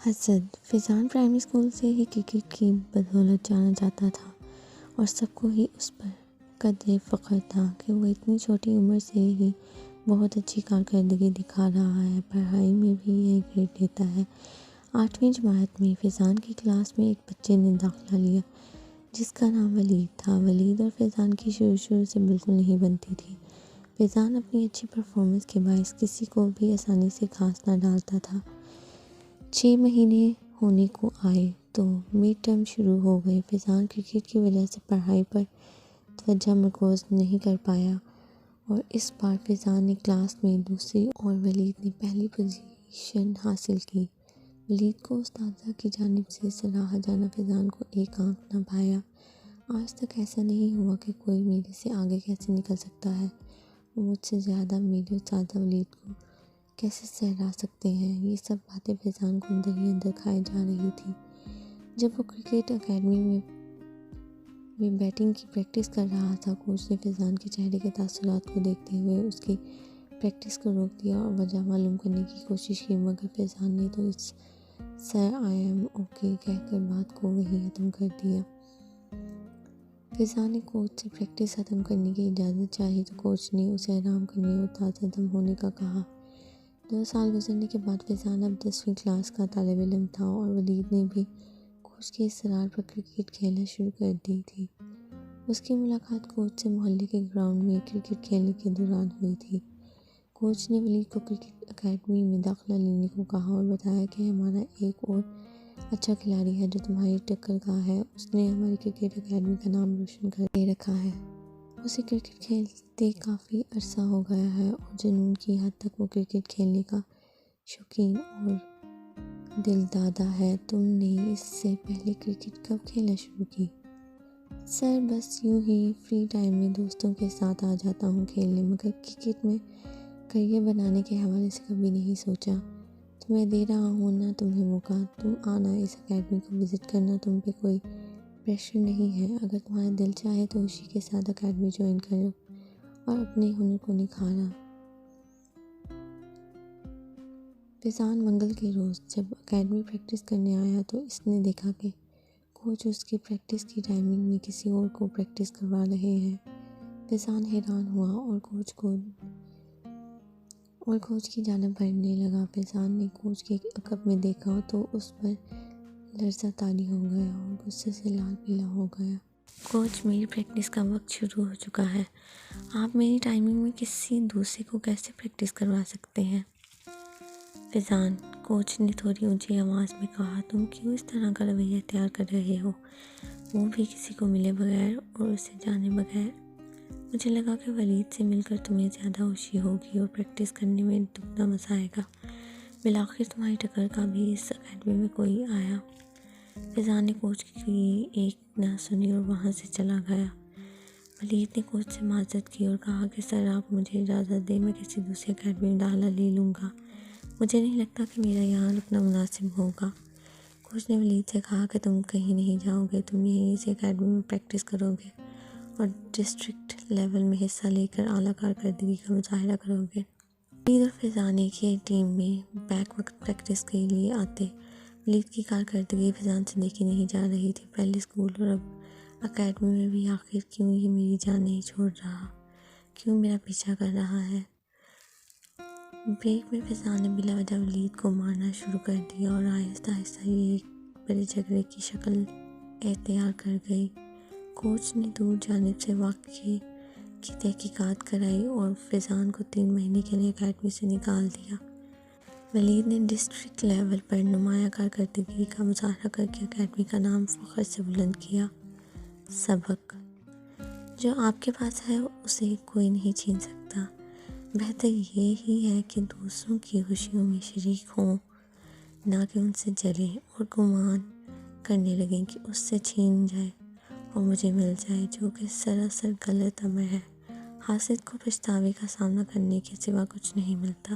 حسد فیضان primary school سے ہی cricket کی بدولت جانا جاتا تھا اور سب کو ہی اس پر قدر فخر تھا کہ وہ اتنی چھوٹی عمر سے ہی بہت اچھی کارکردگی دکھا رہا ہے، پڑھائی میں بھی یہ گریڈ لیتا ہے۔ 8ویں جماعت میں فیضان کی کلاس میں ایک بچے نے داخلہ لیا جس کا نام ولید تھا۔ ولید اور فیضان کی شروع سے بالکل نہیں بنتی تھی۔ فیضان اپنی اچھی پرفارمنس کے باعث کسی کو بھی آسانی سے گھاس نہ ڈالتا تھا۔ 6 مہینے ہونے کو آئے تو مڈ ٹرم شروع ہو گئے۔ فیضان کرکٹ کی وجہ سے پڑھائی پر توجہ مرکوز نہیں کر پایا اور اس بار فیضان نے کلاس میں دوسری اور ولید نے پہلی پوزیشن حاصل کی۔ ولید کو اساتذہ کی جانب سے سراہا جانا فیضان کو ایک آنک نہ بھایا۔ آج تک ایسا نہیں ہوا کہ کوئی میرے سے آگے کیسے نکل سکتا ہے اور مجھ سے زیادہ میرے اساتذہ ولید کو کیسے سراہ سکتے ہیں، یہ سب باتیں فیضان کو اندر ہی اندر کھائے جا رہی تھی۔ جب وہ کرکٹ اکیڈمی میں بیٹنگ کی پریکٹس کر رہا تھا، کوچ نے فیضان کے چہرے کے تاثرات کو دیکھتے ہوئے اس کی پریکٹس کو روک دیا اور وجہ معلوم کرنے کی کوشش کی، مگر فیضان نے تو سر آئی ایم اوکے کہہ کر بات کو وہیں ختم کر دیا۔ فیضان نے کوچ سے پریکٹس ختم کرنے کی اجازت چاہی تو کوچ نے اسے آرام کرنے اور تازہ دم ہونے کا کہا۔ 2 سال گزرنے کے بعد فیضان اب 10ویں کلاس کا طالب علم تھا اور ولید نے بھی کوچ کے اصرار پر کرکٹ کھیلنا شروع کر دی تھی۔ اس کی ملاقات کوچ سے محلے کے گراؤنڈ میں کرکٹ کھیلنے کے دوران ہوئی تھی۔ کوچ نے ولید کو کرکٹ اکیڈمی میں داخلہ لینے کو کہا اور بتایا کہ ہمارا ایک اور اچھا کھلاڑی ہے جو تمہاری ٹکر کا ہے، اس نے ہماری کرکٹ اکیڈمی کا نام روشن کر دے رکھا ہے۔ اسے کرکٹ کھیلتے کافی عرصہ ہو گیا ہے اور جنون کی حد تک وہ کرکٹ کھیلنے کا شوقین اور دل دادا ہے۔ تم نے اس سے پہلے کرکٹ کب کھیلنا شروع کی؟ سر بس یوں ہی فری ٹائم میں دوستوں کے ساتھ آ جاتا ہوں کھیلنے، مگر کرکٹ میں کیریئر بنانے کے حوالے سے کبھی نہیں سوچا۔ تمہیں دے رہا ہوں نا تمہیں موقع، تم آنا اس اکیڈمی کو وزٹ کرنا، تم پہ کوئی پریشر نہیں ہے، اگر تمہارا دل چاہے تو اسی کے ساتھ اکیڈمی جوائن کرو اور اپنے ہنر کو نکھارا۔ فیضان منگل کے روز جب اکیڈمی پریکٹس کرنے آیا تو اس نے دیکھا کہ کوچ اس کی پریکٹس کی ٹائمنگ میں کسی اور کو پریکٹس کروا رہے ہیں۔ فیضان حیران ہوا اور کوچ کی جانب بڑھنے لگا۔ فیضان نے کوچ کے عقب میں دیکھا تو اس پر لرزہ طاری ہو گیا اور غصے سے لال پیلا ہو گیا۔ کوچ میری پریکٹس کا وقت شروع ہو چکا ہے، آپ میری ٹائمنگ میں کسی دوسرے کو کیسے پریکٹس کروا سکتے ہیں؟ فیضان، کوچ نے تھوڑی اونچی آواز میں کہا، تم کیوں اس طرح کا رویہ اختیار کر رہے ہو، وہ بھی کسی کو ملے بغیر اور اسے جانے بغیر؟ مجھے لگا کہ ولید سے مل کر تمہیں زیادہ خوشی ہوگی اور پریکٹس کرنے میں دگنا مزہ آئے گا، بالآخر تمہاری ٹکر کا بھی اس اکیڈمی میں کوئی آیا۔ فیضان نے کوچ کی ایک نہ سنی اور وہاں سے چلا گیا۔ ولید نے کوچ سے معذرت کی اور کہا کہ سر آپ مجھے اجازت دیں، میں کسی دوسری اکیڈمی میں داخلہ لے لوں گا، مجھے نہیں لگتا کہ میرا یہاں رکنا مناسب ہوگا۔ کوچ نے ولید سے کہا کہ تم کہیں نہیں جاؤ گے، تم یہیں اسی اکیڈمی میں پریکٹس کرو گے اور ڈسٹرکٹ لیول میں حصہ لے کر اعلیٰ کارکردگی کا مظاہرہ کرو گے۔ ولید اور فیضان ایک ہی ٹیم میں بیک وقت پریکٹس کے لیے آتے۔ ولید کی کارکردگی فیضان سے دیکھی نہیں جا رہی تھی، پہلے اسکول اور اب اکیڈمی میں بھی، آخر کیوں یہ میری جان نہیں چھوڑ رہا، کیوں میرا پیچھا کر رہا ہے؟ بریک میں فیضان نے بلا وجہ ولید کو مارنا شروع کر دیا اور آہستہ آہستہ یہ ایک بڑے جھگڑے کی شکل اختیار کر گئی۔ کوچ نے دور جانب سے واقعے کی تحقیقات کرائی اور فیضان کو 3 مہینے کے لیے اکیڈمی سے نکال دیا۔ ولید نے ڈسٹرکٹ لیول پر نمایاں کارکردگی کا مظاہرہ کر کے اکیڈمی کا نام فخر سے بلند کیا۔ سبق: جو آپ کے پاس ہے اسے کوئی نہیں چھین سکتا۔ بہتر یہ ہی ہے کہ دوسروں کی خوشیوں میں شریک ہوں، نہ کہ ان سے جلیں اور گمان کرنے لگیں کہ اس سے چھین جائے اور مجھے مل جائے، جو کہ سراسر غلط عمل ہے۔ حاسد کو پچھتاوے کا سامنا کرنے کے سوا کچھ نہیں ملتا۔